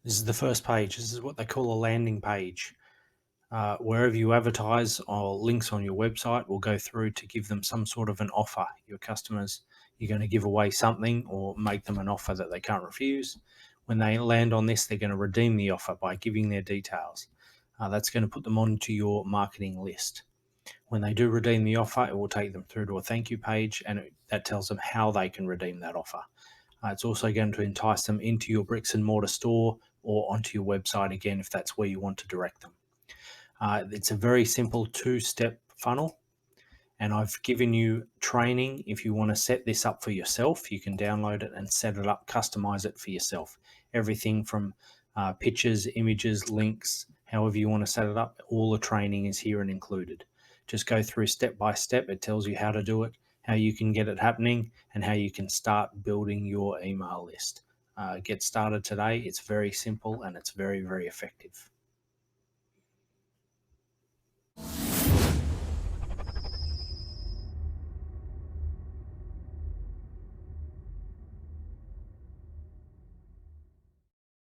This is the first page. This is what they call a landing page. Wherever you advertise or links on your website will go through to give them some sort of an offer. Your customers, you're going to give away something or make them an offer that they can't refuse. When they land on this, they're going to redeem the offer by giving their details. That's going to put them onto your marketing list. When they do redeem the offer, it will take them through to a thank you page, and that tells them how they can redeem that offer. It's also going to entice them into your bricks and mortar store or onto your website again if that's where you want to direct them. It's a very simple two-step funnel, and I've given you training. If you want to set this up for yourself, you can download it and set it up, customize it for yourself. Everything from pictures, images, links, however you want to set it up, all the training is here and included. Just go through step by step. It tells you how to do it, how you can get it happening, and how you can start building your email list. Get started today. It's very simple and it's very, very effective.